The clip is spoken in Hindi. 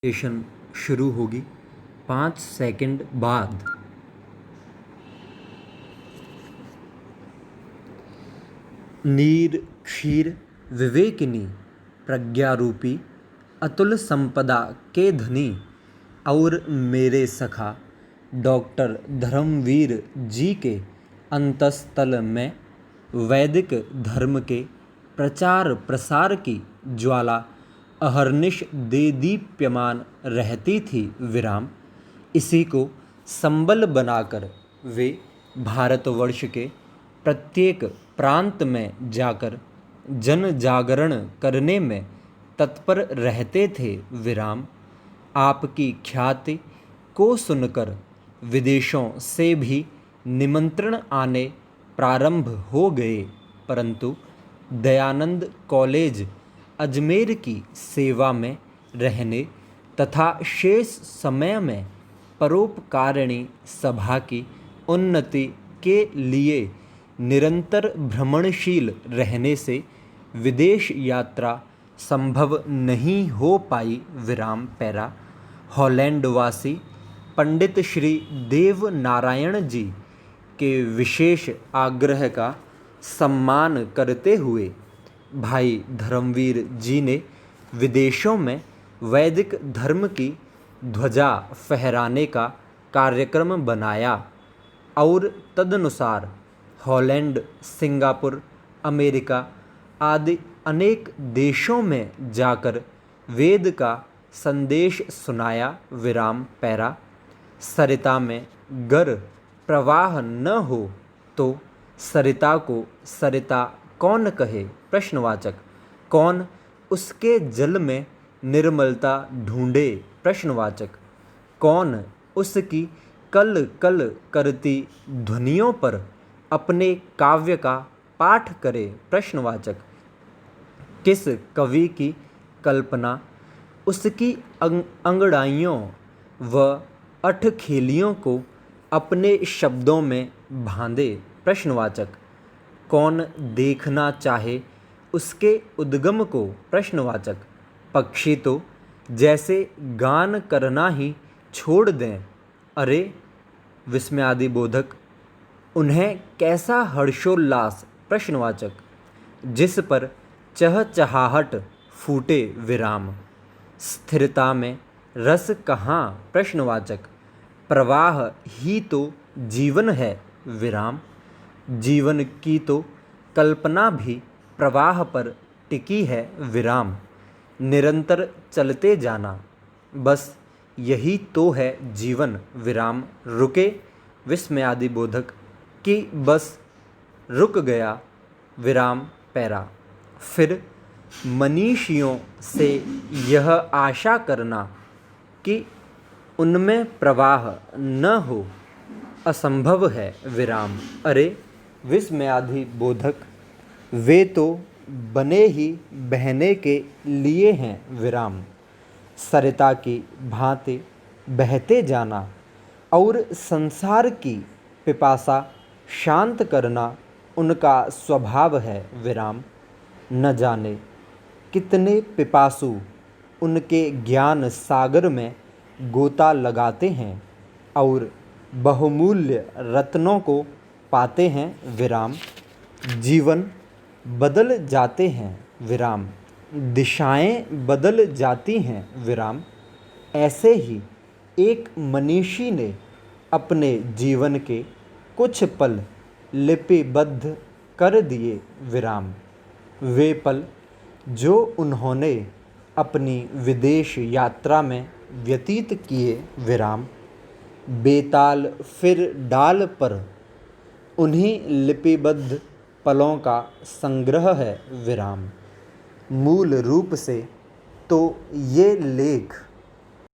सेशन शुरू होगी 5 सेकंड बाद। नीर क्षीर विवेकिनी प्रज्ञारूपी अतुल संपदा के धनी और मेरे सखा डॉक्टर धर्मवीर जी के अंतस्तल में वैदिक धर्म के प्रचार प्रसार की ज्वाला अहर्निश देदीप्यमान रहती थी। विराम। इसी को संबल बनाकर वे भारतवर्ष के प्रत्येक प्रांत में जाकर जन जागरण करने में तत्पर रहते थे। विराम। आपकी ख्याति को सुनकर विदेशों से भी निमंत्रण आने प्रारंभ हो गए, परंतु दयानंद कॉलेज अजमेर की सेवा में रहने तथा शेष समय में परोपकारिणी सभा की उन्नति के लिए निरंतर भ्रमणशील रहने से विदेश यात्रा संभव नहीं हो पाई। विराम। पैरा। हॉलैंड वासी पंडित श्री देव नारायण जी के विशेष आग्रह का सम्मान करते हुए भाई धर्मवीर जी ने विदेशों में वैदिक धर्म की ध्वजा फहराने का कार्यक्रम बनाया और तदनुसार हॉलैंड, सिंगापुर, अमेरिका आदि अनेक देशों में जाकर वेद का संदेश सुनाया। विराम। पैरा। सरिता में गर प्रवाह न हो तो सरिता को सरिता कौन कहे? प्रश्नवाचक। कौन उसके जल में निर्मलता ढूंढे? प्रश्नवाचक। कौन उसकी कल कल करती ध्वनियों पर अपने काव्य का पाठ करे? प्रश्नवाचक। किस कवि की कल्पना उसकी अंगड़ाइयों व अठखेलियों को अपने शब्दों में बांधे? प्रश्नवाचक। कौन देखना चाहे उसके उद्गम को? प्रश्नवाचक। पक्षी तो जैसे गान करना ही छोड़ दें। अरे विस्मयादिबोधक, उन्हें कैसा हर्षोल्लास? प्रश्नवाचक। जिस पर चहचहाहट फूटे। विराम। स्थिरता में रस कहाँ? प्रश्नवाचक। प्रवाह ही तो जीवन है। विराम। जीवन की तो कल्पना भी प्रवाह पर टिकी है। विराम। निरंतर चलते जाना, बस यही तो है जीवन। विराम। रुके विस्मयादिबोधक कि बस रुक गया। विराम। पैरा। फिर मनीषियों से यह आशा करना कि उनमें प्रवाह न हो असंभव है। विराम। अरे विस्मयादिबोधक, वे तो बने ही बहने के लिए हैं। विराम। सरिता की भांति बहते जाना और संसार की पिपासा शांत करना उनका स्वभाव है। विराम। न जाने कितने पिपासु उनके ज्ञान सागर में गोता लगाते हैं और बहुमूल्य रत्नों को पाते हैं। विराम। जीवन बदल जाते हैं। विराम। दिशाएं बदल जाती हैं। विराम। ऐसे ही एक मनीषी ने अपने जीवन के कुछ पल लिपिबद्ध कर दिए। विराम। वे पल जो उन्होंने अपनी विदेश यात्रा में व्यतीत किए। विराम। बेताल फिर डाल पर उन्हीं लिपिबद्ध पलों का संग्रह है। विराम। मूल रूप से तो ये लेख